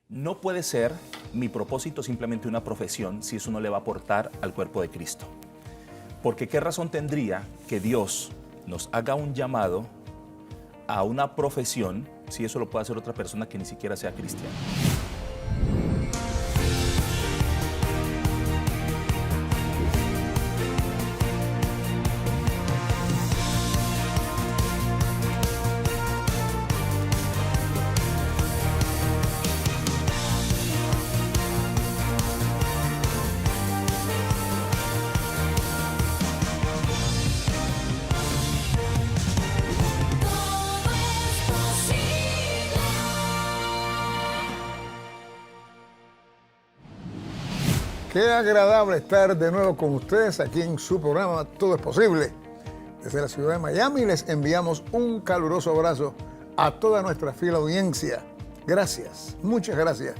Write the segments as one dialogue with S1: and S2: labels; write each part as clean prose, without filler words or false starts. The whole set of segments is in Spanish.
S1: No puede ser mi propósito simplemente una profesión si eso no le va a aportar al cuerpo de Cristo. Porque ¿qué razón tendría que Dios nos haga un llamado a una profesión si eso lo puede hacer otra persona que ni siquiera sea cristiana?
S2: Qué agradable estar de nuevo con ustedes aquí en su programa Todo es Posible. Desde la ciudad de Miami les enviamos un caluroso abrazo a toda nuestra fiel audiencia. Gracias, muchas gracias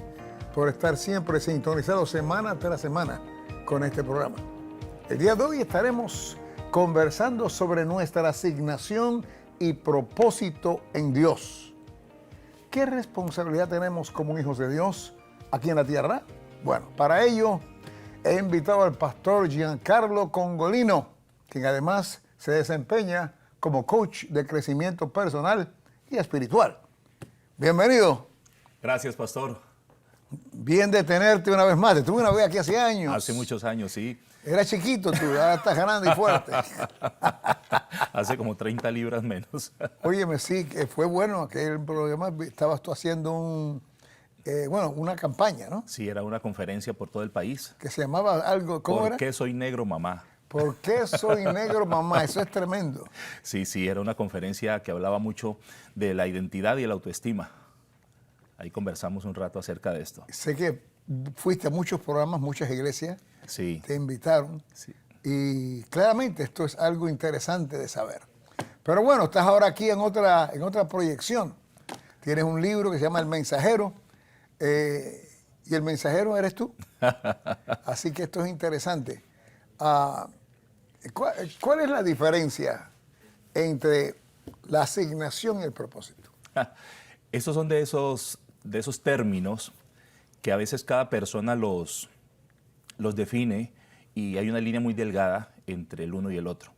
S2: por estar siempre sintonizados semana tras semana con este programa. El día de hoy estaremos conversando sobre nuestra asignación y propósito en Dios. ¿Qué responsabilidad tenemos como hijos de Dios aquí en la tierra? Bueno, para ello he invitado al pastor Giancarlo Congolino, quien además se desempeña como coach de crecimiento personal y espiritual. Bienvenido.
S1: Gracias, pastor.
S2: Bien de tenerte una vez más. Te tuve una vez aquí hace años.
S1: Hace muchos años, sí.
S2: Era chiquito tú, ahora estás ganando y fuerte.
S1: Hace como 30 libras menos.
S2: Óyeme, sí, que fue bueno aquel programa. Estabas tú haciendo una campaña, ¿no?
S1: Sí, era una conferencia por todo el país.
S2: Que se llamaba algo, ¿cómo era?
S1: ¿Por qué soy negro, mamá?
S2: ¿Por qué soy negro, mamá? Eso es tremendo.
S1: Sí, era una conferencia que hablaba mucho de la identidad y la autoestima. Ahí conversamos un rato acerca de esto.
S2: Sé que fuiste a muchos programas, muchas iglesias,
S1: Sí.
S2: te invitaron.
S1: Sí.
S2: Y claramente esto es algo interesante de saber. Pero bueno, estás ahora aquí en otra proyección. Tienes un libro que se llama El Mensajero. Y el mensajero eres tú. Así que esto es interesante. ¿Cuál es la diferencia entre la asignación y el propósito?
S1: Estos son de esos términos que a veces cada persona los define y hay una línea muy delgada entre el uno y el otro.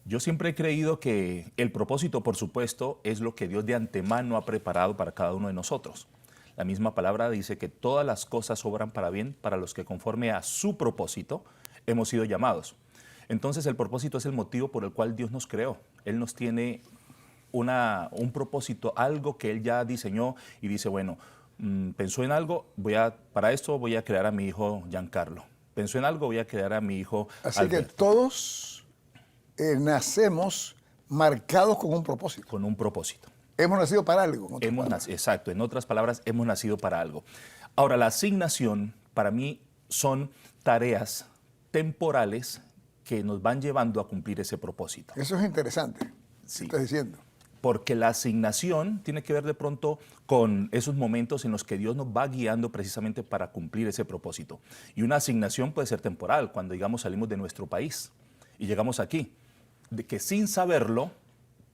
S1: Yo siempre he creído que el propósito, por supuesto, es lo que Dios de antemano ha preparado para cada uno de nosotros. La misma palabra dice que todas las cosas obran para bien para los que conforme a su propósito hemos sido llamados. Entonces el propósito es el motivo por el cual Dios nos creó. Él nos tiene un propósito, algo que Él ya diseñó y dice, bueno, pensó en algo, para esto voy a crear a mi hijo Giancarlo. Pensó en algo, voy a crear a mi hijo
S2: Así
S1: Alberto.
S2: que todos nacemos marcados con un propósito.
S1: Con un propósito.
S2: Hemos nacido para algo.
S1: Exacto, en otras palabras, hemos nacido para algo. Ahora, la asignación para mí son tareas temporales que nos van llevando a cumplir ese propósito.
S2: Eso es interesante.
S1: Sí.
S2: ¿Qué estás diciendo?
S1: Porque la asignación tiene que ver de pronto con esos momentos en los que Dios nos va guiando precisamente para cumplir ese propósito. Y una asignación puede ser temporal, cuando digamos salimos de nuestro país y llegamos aquí, de que sin saberlo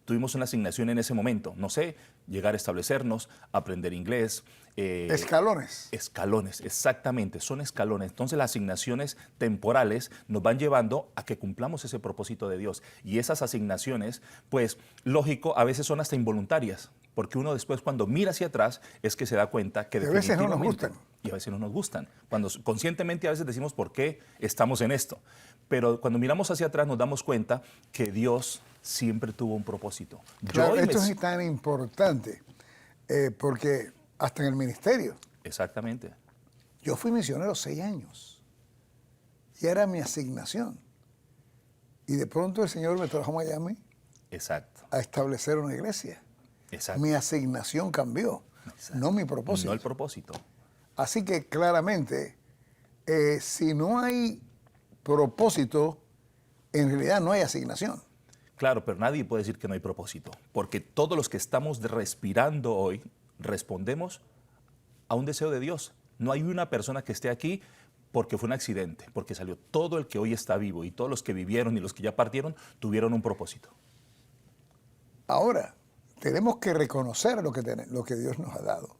S1: tuvimos una asignación en ese momento. No sé, llegar a establecernos, aprender inglés.
S2: Escalones.
S1: Escalones, exactamente, son escalones. Entonces las asignaciones temporales nos van llevando a que cumplamos ese propósito de Dios. Y esas asignaciones, pues, lógico, a veces son hasta involuntarias, porque uno después cuando mira hacia atrás es que se da cuenta que
S2: a veces no nos gustan.
S1: Y a veces no nos gustan. Cuando conscientemente a veces decimos por qué estamos en esto. Pero cuando miramos hacia atrás nos damos cuenta que Dios siempre tuvo un propósito.
S2: Claro, esto es tan importante porque hasta en el ministerio.
S1: Exactamente.
S2: Yo fui misionero 6 años y era mi asignación. Y de pronto el Señor me trajo a Miami.
S1: Exacto.
S2: A establecer una iglesia.
S1: Exacto.
S2: Mi asignación cambió,
S1: Exacto.
S2: no mi propósito.
S1: No el propósito.
S2: Así que claramente, si no hay propósito, en realidad no hay asignación.
S1: Claro, pero nadie puede decir que no hay propósito, porque todos los que estamos respirando hoy respondemos a un deseo de Dios. No hay una persona que esté aquí porque fue un accidente, porque salió. Todo el que hoy está vivo y todos los que vivieron y los que ya partieron tuvieron un propósito.
S2: Ahora, tenemos que reconocer lo que Dios nos ha dado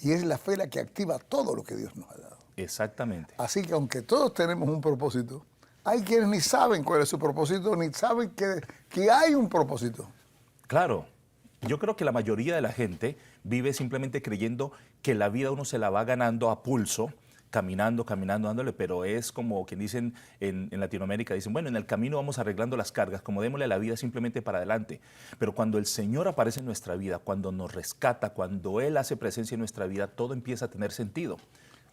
S2: Y es la fe la que activa todo lo que Dios nos ha dado.
S1: Exactamente.
S2: Así que aunque todos tenemos un propósito, hay quienes ni saben cuál es su propósito, ni saben que hay un propósito.
S1: Claro, yo creo que la mayoría de la gente vive simplemente creyendo que la vida uno se la va ganando a pulso, caminando, dándole, pero es como quien dicen en Latinoamérica, dicen, bueno, en el camino vamos arreglando las cargas, como démosle a la vida simplemente para adelante. Pero cuando el Señor aparece en nuestra vida, cuando nos rescata, cuando Él hace presencia en nuestra vida, todo empieza a tener sentido.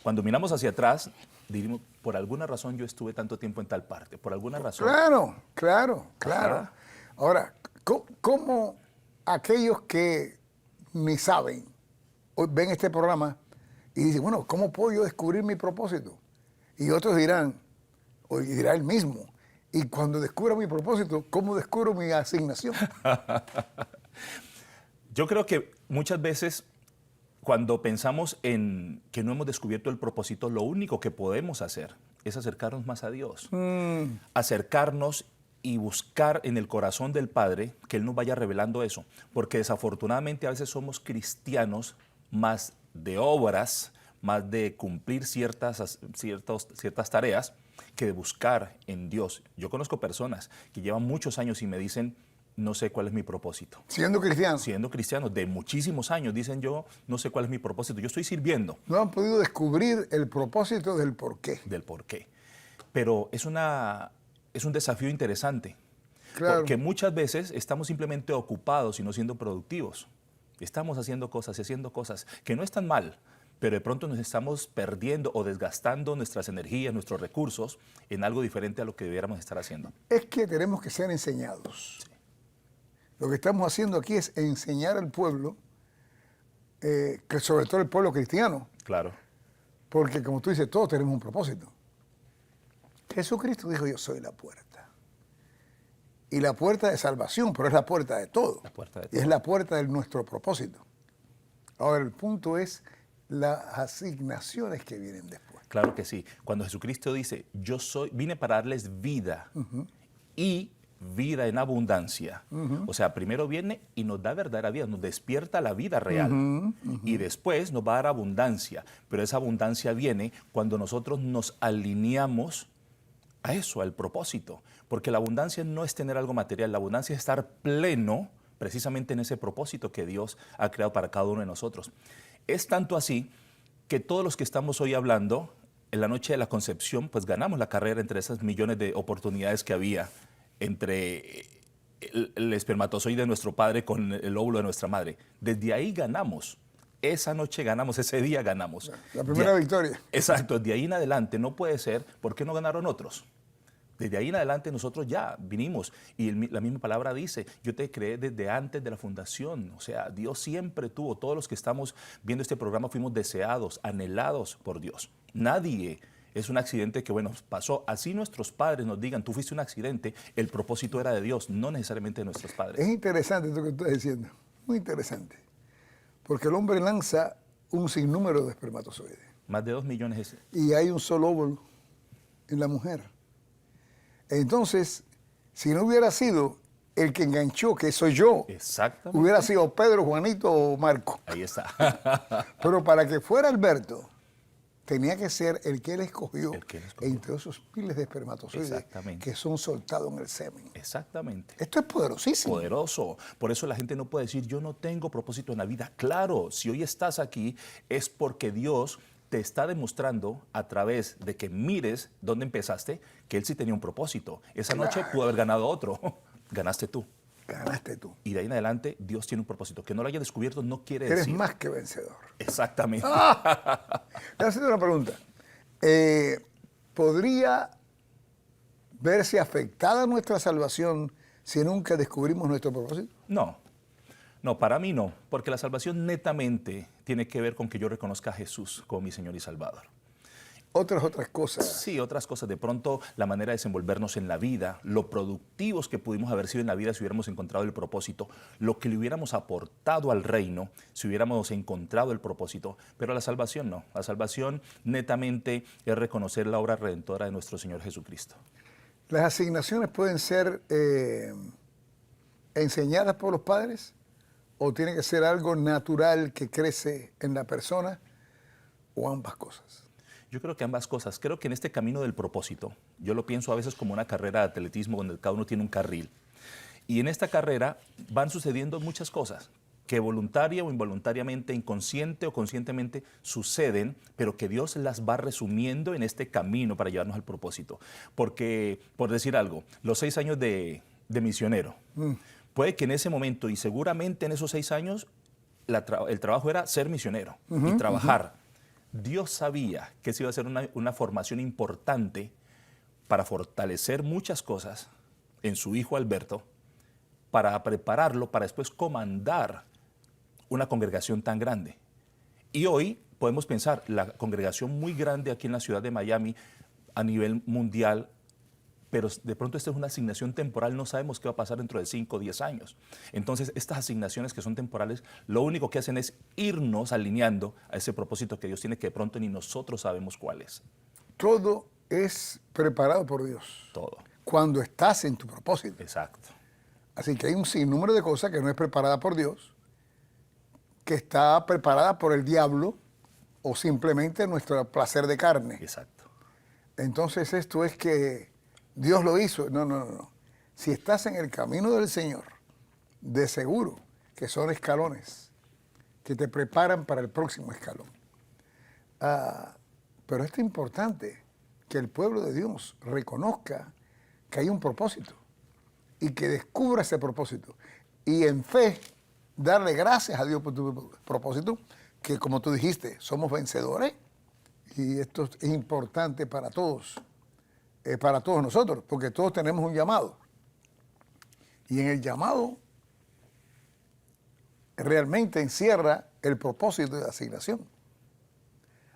S1: Cuando miramos hacia atrás, diríamos, por alguna razón yo estuve tanto tiempo en tal parte, por alguna razón.
S2: Claro.
S1: Ajá.
S2: Ahora, ¿cómo aquellos que ni saben hoy ven este programa y dicen, bueno, ¿cómo puedo yo descubrir mi propósito? Y otros dirán, o dirá él mismo, y cuando descubra mi propósito, ¿cómo descubro mi asignación?
S1: Yo creo que muchas veces cuando pensamos en que no hemos descubierto el propósito, lo único que podemos hacer es acercarnos más a Dios. Acercarnos y buscar en el corazón del Padre que Él nos vaya revelando eso. Porque desafortunadamente a veces somos cristianos más de obras, más de cumplir ciertas tareas, que de buscar en Dios. Yo conozco personas que llevan muchos años y me dicen, no sé cuál es mi propósito.
S2: Siendo cristianos.
S1: Siendo cristianos de muchísimos años, dicen yo, no sé cuál es mi propósito. Yo estoy sirviendo.
S2: No han podido descubrir el propósito del porqué.
S1: Del porqué. Pero es un desafío interesante.
S2: Claro.
S1: Porque muchas veces estamos simplemente ocupados y no siendo productivos. Estamos haciendo cosas que no están mal, pero de pronto nos estamos perdiendo o desgastando nuestras energías, nuestros recursos en algo diferente a lo que debiéramos estar haciendo.
S2: Es que tenemos que ser enseñados. Sí. Lo que estamos haciendo aquí es enseñar al pueblo, que sobre todo el pueblo cristiano.
S1: Claro.
S2: Porque como tú dices, todos tenemos un propósito. Jesucristo dijo, yo soy la puerta. Y la puerta de salvación, pero es la puerta de todo.
S1: La puerta de
S2: y
S1: todo.
S2: es la puerta de nuestro propósito. Ahora, el punto es las asignaciones que vienen después.
S1: Claro que sí. Cuando Jesucristo dice, vine para darles vida y vida en abundancia. O sea, primero viene y nos da verdadera vida, nos despierta la vida real. Y después nos va a dar abundancia. Pero esa abundancia viene cuando nosotros nos alineamos a eso, al propósito. Porque la abundancia no es tener algo material, la abundancia es estar pleno precisamente en ese propósito que Dios ha creado para cada uno de nosotros. Es tanto así que todos los que estamos hoy hablando, en la noche de la concepción, pues ganamos la carrera entre esas millones de oportunidades que había entre el espermatozoide de nuestro padre con el óvulo de nuestra madre. Desde ahí ganamos. Esa noche ganamos, ese día ganamos.
S2: La primera victoria.
S1: Exacto, de ahí en adelante no puede ser, ¿por qué no ganaron otros? Desde ahí en adelante nosotros ya vinimos y la misma palabra dice, yo te creé desde antes de la fundación. O sea, Dios siempre tuvo, todos los que estamos viendo este programa fuimos deseados, anhelados por Dios. Nadie es un accidente que, bueno, pasó. Así nuestros padres nos digan, tú fuiste un accidente, el propósito era de Dios, no necesariamente de nuestros padres.
S2: Es interesante esto que estás diciendo, muy interesante. Porque el hombre lanza un sinnúmero de espermatozoides.
S1: Más de 2 millones.
S2: Y hay un solo óvulo en la mujer. Entonces, si no hubiera sido el que enganchó, que soy yo,
S1: exactamente,
S2: hubiera sido Pedro, Juanito o Marco.
S1: Ahí está.
S2: Pero para que fuera Alberto, tenía que ser el que él escogió, entre esos miles de espermatozoides que son soltados en el semen.
S1: Exactamente.
S2: Esto es poderosísimo.
S1: Poderoso. Por eso la gente no puede decir, yo no tengo propósito en la vida. Claro, si hoy estás aquí es porque Dios te está demostrando a través de que mires dónde empezaste que Él sí tenía un propósito. Esa noche pudo haber ganado otro. Ganaste tú.
S2: Ganaste tú.
S1: Y de ahí en adelante Dios tiene un propósito. Que no lo haya descubierto no quiere
S2: Eres
S1: decir.
S2: Eres más que vencedor.
S1: Exactamente.
S2: Voy a hacer una pregunta. ¿Podría verse afectada nuestra salvación si nunca descubrimos nuestro propósito?
S1: No, para mí no, porque la salvación netamente tiene que ver con que yo reconozca a Jesús como mi Señor y Salvador.
S2: Otras cosas.
S1: Sí, otras cosas. De pronto, la manera de desenvolvernos en la vida, lo productivos que pudimos haber sido en la vida si hubiéramos encontrado el propósito, lo que le hubiéramos aportado al reino si hubiéramos encontrado el propósito, pero la salvación no. La salvación netamente es reconocer la obra redentora de nuestro Señor Jesucristo.
S2: ¿Las asignaciones pueden ser enseñadas por los padres o tiene que ser algo natural que crece en la persona, o ambas cosas?
S1: Yo creo que ambas cosas. Creo que en este camino del propósito, yo lo pienso a veces como una carrera de atletismo donde cada uno tiene un carril. Y en esta carrera van sucediendo muchas cosas que voluntaria o involuntariamente, inconsciente o conscientemente suceden, pero que Dios las va resumiendo en este camino para llevarnos al propósito. Porque, por decir algo, los 6 años de misionero, puede que en ese momento y seguramente en esos 6 años el trabajo era ser misionero y trabajar. Dios sabía que esa iba a ser una formación importante para fortalecer muchas cosas en su hijo Alberto, para prepararlo para después comandar una congregación tan grande. Y hoy podemos pensar, la congregación muy grande aquí en la ciudad de Miami a nivel mundial, pero de pronto esta es una asignación temporal, no sabemos qué va a pasar dentro de 5 o 10 años. Entonces, estas asignaciones que son temporales, lo único que hacen es irnos alineando a ese propósito que Dios tiene, que de pronto ni nosotros sabemos cuál es.
S2: Todo es preparado por Dios.
S1: Todo.
S2: Cuando estás en tu propósito.
S1: Exacto.
S2: Así que hay un sinnúmero de cosas que no es preparada por Dios, que está preparada por el diablo o simplemente nuestro placer de carne.
S1: Exacto.
S2: Entonces esto es que Dios lo hizo. No. Si estás en el camino del Señor, de seguro que son escalones que te preparan para el próximo escalón. Pero esto es importante, que el pueblo de Dios reconozca que hay un propósito y que descubra ese propósito. Y en fe, darle gracias a Dios por tu propósito, que como tú dijiste, somos vencedores. Y esto es importante para todos nosotros, porque todos tenemos un llamado. Y en el llamado realmente encierra el propósito de la asignación.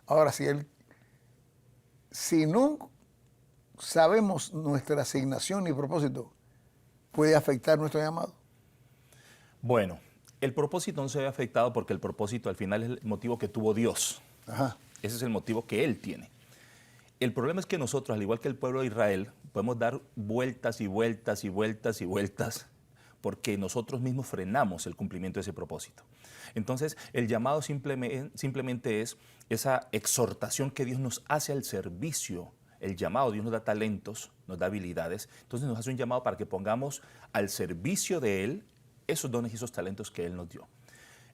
S2: Ahora, si no sabemos nuestra asignación y propósito, ¿puede afectar nuestro llamado?
S1: Bueno, el propósito no se ve afectado porque el propósito al final es el motivo que tuvo Dios.
S2: Ajá.
S1: Ese es el motivo que Él tiene. El problema es que nosotros, al igual que el pueblo de Israel, podemos dar vueltas y vueltas y vueltas y vueltas porque nosotros mismos frenamos el cumplimiento de ese propósito. Entonces, el llamado simplemente es esa exhortación que Dios nos hace al servicio. El llamado, Dios nos da talentos, nos da habilidades, entonces nos hace un llamado para que pongamos al servicio de Él esos dones y esos talentos que Él nos dio.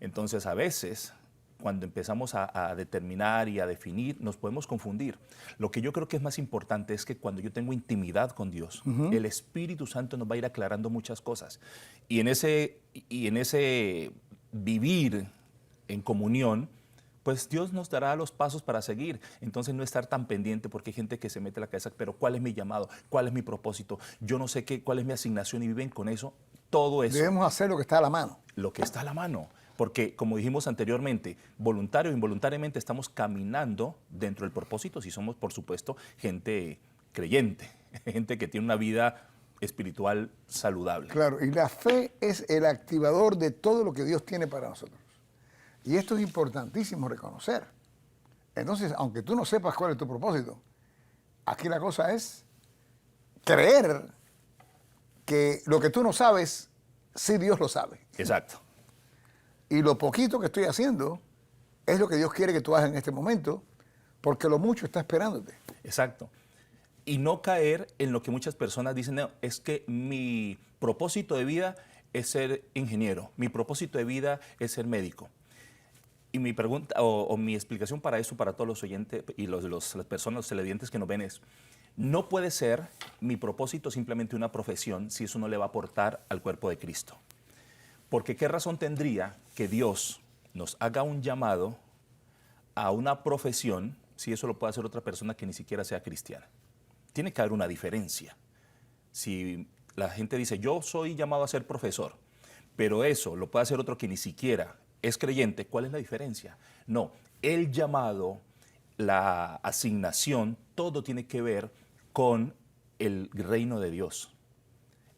S1: Entonces, a veces, cuando empezamos a determinar y a definir, nos podemos confundir. Lo que yo creo que es más importante es que cuando yo tengo intimidad con Dios, el Espíritu Santo nos va a ir aclarando muchas cosas. Y en ese vivir en comunión, pues Dios nos dará los pasos para seguir. Entonces no estar tan pendiente, porque hay gente que se mete la cabeza, pero ¿cuál es mi llamado? ¿Cuál es mi propósito? Yo no sé cuál es mi asignación, y viven con eso, todo eso.
S2: Debemos hacer lo que está a la mano.
S1: Lo que está a la mano. Porque, como dijimos anteriormente, voluntario o involuntariamente estamos caminando dentro del propósito, si somos, por supuesto, gente creyente, gente que tiene una vida espiritual saludable.
S2: Claro, y la fe es el activador de todo lo que Dios tiene para nosotros. Y esto es importantísimo reconocer. Entonces, aunque tú no sepas cuál es tu propósito, aquí la cosa es creer que lo que tú no sabes, sí Dios lo sabe.
S1: Exacto.
S2: Y lo poquito que estoy haciendo es lo que Dios quiere que tú hagas en este momento, porque lo mucho está esperándote.
S1: Exacto. Y no caer en lo que muchas personas dicen, no, es que mi propósito de vida es ser ingeniero, mi propósito de vida es ser médico. Y mi pregunta o mi explicación para eso, para todos los oyentes y las personas, los televidentes que nos ven es, no puede ser mi propósito simplemente una profesión si eso no le va a aportar al cuerpo de Cristo. Porque ¿qué razón tendría que Dios nos haga un llamado a una profesión si eso lo puede hacer otra persona que ni siquiera sea cristiana? Tiene que haber una diferencia. Si la gente dice, yo soy llamado a ser profesor, pero eso lo puede hacer otro que ni siquiera es creyente, ¿cuál es la diferencia? No, el llamado, la asignación, todo tiene que ver con el reino de Dios.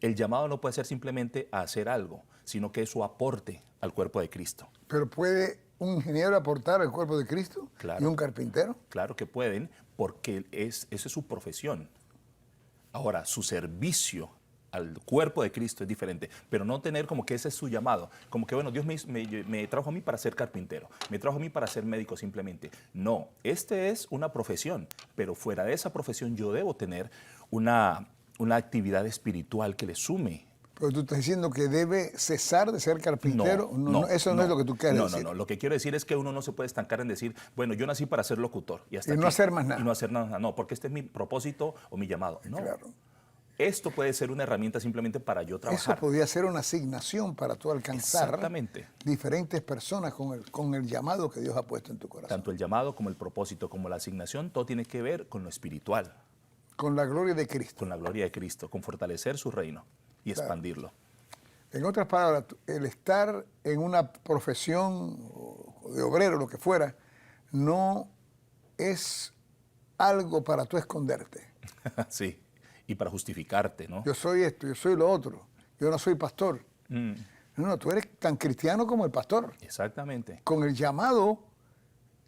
S1: El llamado no puede ser simplemente a hacer algo, sino que es su aporte al cuerpo de Cristo.
S2: ¿Pero puede un ingeniero aportar al cuerpo de Cristo?
S1: Claro.
S2: ¿Y un carpintero?
S1: Claro que pueden, porque esa es su profesión. Ahora, su servicio al cuerpo de Cristo es diferente, pero no tener como que ese es su llamado, como que bueno, Dios me trajo a mí para ser carpintero, me trajo a mí para ser médico simplemente. No, este es una profesión, pero fuera de esa profesión yo debo tener una actividad espiritual que le sume.
S2: Pero tú estás diciendo que debe cesar de ser carpintero. Eso no es lo que tú quieres decir.
S1: No. Lo que quiero decir es que uno no se puede estancar en decir, bueno, yo nací para ser locutor. Y hasta
S2: no
S1: aquí,
S2: hacer más nada.
S1: Y no hacer nada. No, porque este es mi propósito o mi llamado. No.
S2: Claro.
S1: Esto puede ser una herramienta simplemente para yo trabajar.
S2: Eso podría ser una asignación para tú alcanzar diferentes personas con el llamado que Dios ha puesto en tu corazón.
S1: Tanto el llamado como el propósito, como la asignación, todo tiene que ver con lo espiritual.
S2: Con la gloria de Cristo.
S1: Con la gloria de Cristo, con fortalecer su reino y expandirlo.
S2: En otras palabras, el estar en una profesión de obrero, lo que fuera, no es algo para tú esconderte.
S1: Sí, y para justificarte, ¿no?
S2: Yo soy esto, yo soy lo otro, yo no soy pastor. No, tú eres tan cristiano como el pastor.
S1: Exactamente.
S2: Con el llamado,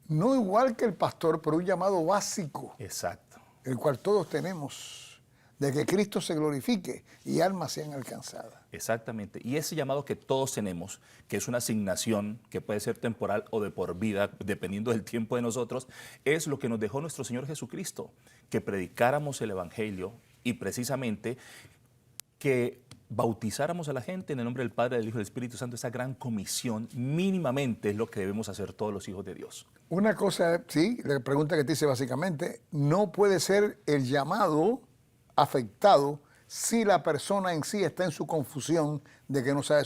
S2: no igual que el pastor, pero un llamado básico.
S1: Exacto.
S2: El cual todos tenemos, de que Cristo se glorifique y almas sean alcanzadas.
S1: Exactamente. Y ese llamado que todos tenemos, que es una asignación que puede ser temporal o de por vida, dependiendo del tiempo de nosotros, es lo que nos dejó nuestro Señor Jesucristo, que predicáramos el Evangelio y precisamente que bautizáramos a la gente en el nombre del Padre, del Hijo y del Espíritu Santo. Esa gran comisión mínimamente es lo que debemos hacer todos los hijos de Dios.
S2: Una cosa, sí, la pregunta que te hice básicamente, no puede ser el llamado afectado si la persona en sí está en su confusión de que no sabe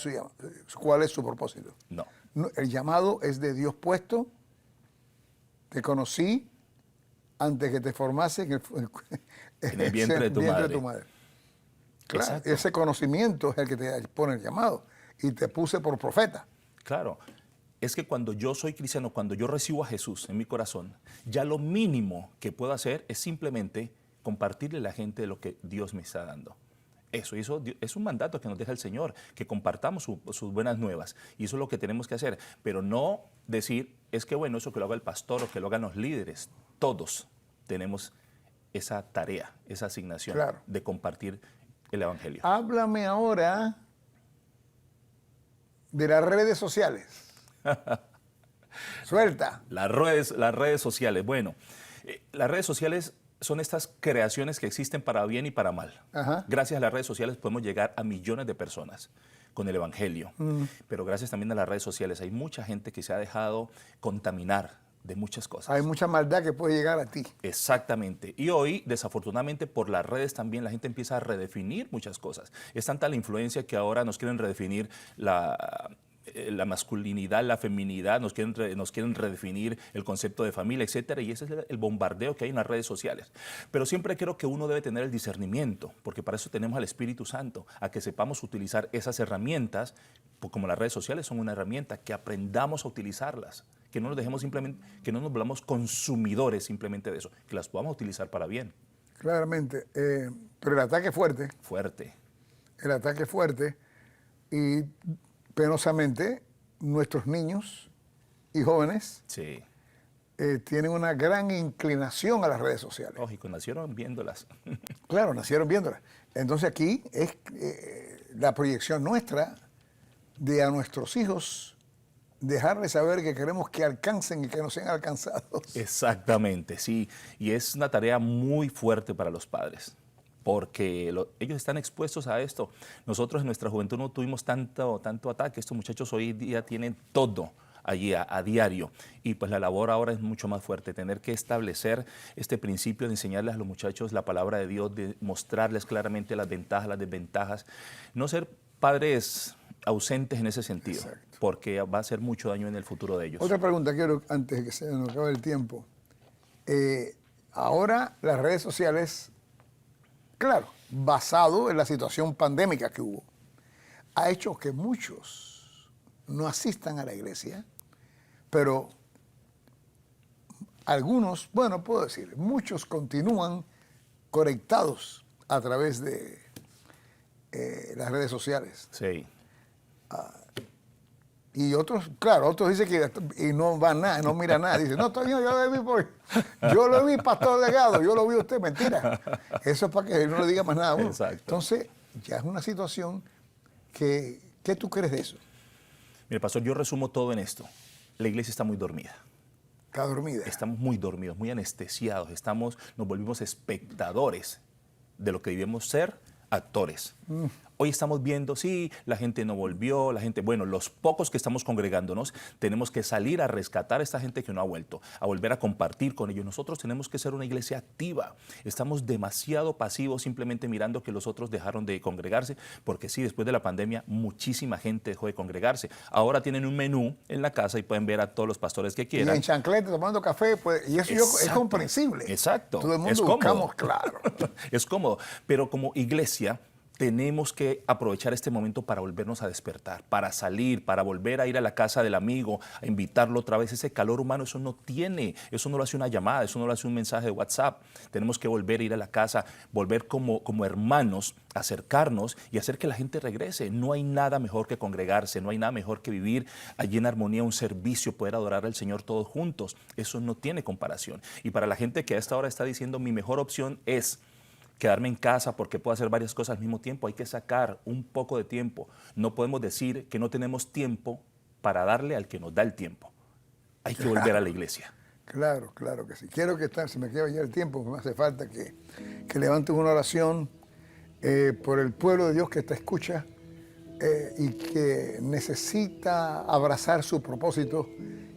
S2: cuál es su propósito.
S1: No.
S2: El llamado es de Dios puesto. Te conocí antes que te formase en
S1: el vientre de tu madre.
S2: Claro,
S1: exacto.
S2: Ese conocimiento es el que te pone el llamado. Y te puse por profeta.
S1: Claro. Es que cuando yo soy cristiano, cuando yo recibo a Jesús en mi corazón, ya lo mínimo que puedo hacer es simplemente compartirle a la gente de lo que Dios me está dando. Eso es un mandato que nos deja el Señor, que compartamos sus buenas nuevas. Y eso es lo que tenemos que hacer. Pero no decir, es que bueno, eso que lo haga el pastor o que lo hagan los líderes. Todos tenemos esa tarea, esa asignación de compartir el Evangelio.
S2: Háblame ahora de las redes sociales. Suelta.
S1: Las redes sociales. Bueno, las redes sociales son estas creaciones que existen para bien y para mal.
S2: Ajá.
S1: Gracias a las redes sociales podemos llegar a millones de personas con el Evangelio. Pero gracias también a las redes sociales hay mucha gente que se ha dejado contaminar de muchas cosas.
S2: Hay mucha maldad que puede llegar a ti.
S1: Exactamente. Y hoy, desafortunadamente, por las redes también la gente empieza a redefinir muchas cosas. Es tanta la influencia que ahora nos quieren redefinir la masculinidad, la feminidad, nos quieren redefinir el concepto de familia, etcétera, y ese es el bombardeo que hay en las redes sociales. Pero siempre creo que uno debe tener el discernimiento, porque para eso tenemos al Espíritu Santo, a que sepamos utilizar esas herramientas, como las redes sociales son una herramienta, que aprendamos a utilizarlas, que no nos dejemos simplemente, que no nos volvamos consumidores simplemente de eso, que las podamos utilizar para bien.
S2: Claramente, pero el ataque es fuerte.
S1: Fuerte.
S2: El ataque es fuerte y penosamente, nuestros niños y jóvenes tienen una gran inclinación a las redes sociales.
S1: Lógico, nacieron viéndolas.
S2: Claro, nacieron viéndolas. Entonces aquí es la proyección nuestra de a nuestros hijos dejarles saber que queremos que alcancen y que no sean alcanzados.
S1: Exactamente, sí. Y es una tarea muy fuerte para los padres, porque ellos están expuestos a esto. Nosotros en nuestra juventud no tuvimos tanto ataque. Estos muchachos hoy día tienen todo allí a diario. Y pues la labor ahora es mucho más fuerte, tener que establecer este principio de enseñarles a los muchachos la palabra de Dios, de mostrarles claramente las ventajas, las desventajas. No ser padres ausentes en ese sentido, porque va a hacer mucho daño en el futuro de ellos.
S2: Otra pregunta quiero, antes de que se nos acabe el tiempo. Ahora las redes sociales, claro, basado en la situación pandémica que hubo, ha hecho que muchos no asistan a la iglesia, pero algunos, bueno, puedo decir, muchos continúan conectados a través de las redes sociales.
S1: Sí.
S2: Y otros, claro, otros dicen que y no van nada, no mira nada. Dicen, no, yo lo vi, Pastor Delgado, yo lo vi a usted, mentira. Eso es para que no le diga más nada a uno.
S1: Exacto.
S2: Entonces, ya es una situación que, ¿qué tú crees de eso?
S1: Mire, pastor, yo resumo todo en esto. La iglesia está muy dormida.
S2: Está dormida.
S1: Estamos muy dormidos, muy anestesiados. Nos volvimos espectadores de lo que debemos ser actores. Hoy estamos viendo, sí, la gente no volvió, bueno, los pocos que estamos congregándonos, tenemos que salir a rescatar a esta gente que no ha vuelto, a volver a compartir con ellos. Nosotros tenemos que ser una iglesia activa. Estamos demasiado pasivos simplemente mirando que los otros dejaron de congregarse, porque sí, después de la pandemia, muchísima gente dejó de congregarse. Ahora tienen un menú en la casa y pueden ver a todos los pastores que quieran.
S2: Y en chancleta, tomando café, pues, y eso es comprensible.
S1: Exacto.
S2: Todo el mundo
S1: Es cómodo.
S2: buscamos, claro.
S1: Es cómodo, pero como iglesia tenemos que aprovechar este momento para volvernos a despertar, para salir, para volver a ir a la casa del amigo, a invitarlo otra vez. Ese calor humano, eso no lo hace una llamada, eso no lo hace un mensaje de WhatsApp. Tenemos que volver a ir a la casa, volver como hermanos, acercarnos y hacer que la gente regrese. No hay nada mejor que congregarse, no hay nada mejor que vivir allí en armonía un servicio, poder adorar al Señor todos juntos. Eso no tiene comparación. Y para la gente que a esta hora está diciendo mi mejor opción es quedarme en casa porque puedo hacer varias cosas al mismo tiempo, hay que sacar un poco de tiempo. No podemos decir que no tenemos tiempo para darle al que nos da el tiempo. Hay que volver a la iglesia.
S2: Claro, claro que sí. Quiero que se me quede ya el tiempo, me hace falta que levantes una oración por el pueblo de Dios que te escucha y que necesita abrazar su propósito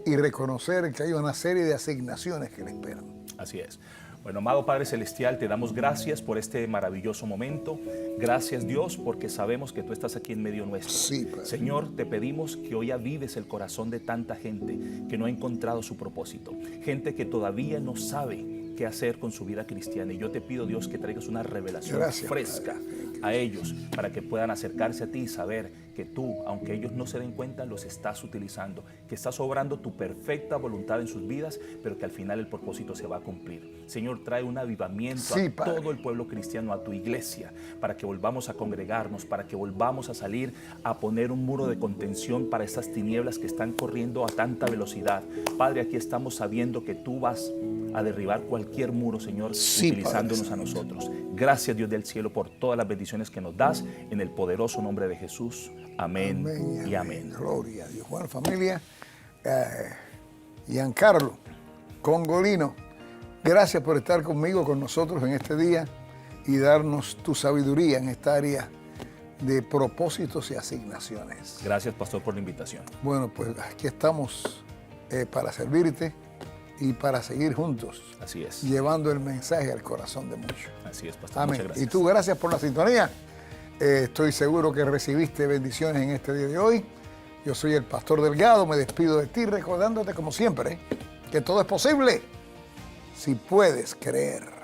S2: y reconocer que hay una serie de asignaciones que le esperan.
S1: Así es. Bueno, amado Padre Celestial, te damos gracias por este maravilloso momento. Gracias, Dios, porque sabemos que tú estás aquí en medio nuestro.
S2: Sí, Padre.
S1: Señor, te pedimos que hoy avives el corazón de tanta gente que no ha encontrado su propósito. Gente que todavía no sabe qué hacer con su vida cristiana. Y yo te pido, Dios, que traigas una revelación fresca a ellos para que puedan acercarse a ti y saber que tú, aunque ellos no se den cuenta, los estás utilizando, que estás obrando tu perfecta voluntad en sus vidas, pero que al final el propósito se va a cumplir. Señor, trae un avivamiento a todo el pueblo cristiano, a tu iglesia, para que volvamos a congregarnos, para que volvamos a salir a poner un muro de contención para estas tinieblas que están corriendo a tanta velocidad. Padre, aquí estamos sabiendo que tú vas a derribar cualquier muro, Señor, utilizándonos a nosotros. Gracias, Dios del cielo, por todas las bendiciones que nos das, en el poderoso nombre de Jesús. Amén, y amén.
S2: Gloria a Dios. Bueno, familia, Giancarlo Congolino, gracias por estar conmigo, con nosotros en este día y darnos tu sabiduría en esta área de propósitos y asignaciones.
S1: Gracias, pastor, por la invitación.
S2: Bueno, pues aquí estamos para servirte y para seguir juntos.
S1: Así es.
S2: Llevando el mensaje al corazón de muchos.
S1: Así es, pastor.
S2: Amén.
S1: Muchas gracias.
S2: Y tú, gracias por la sintonía. Estoy seguro que recibiste bendiciones en este día de hoy. Yo soy el Pastor Delgado, me despido de ti recordándote como siempre que todo es posible si puedes creer.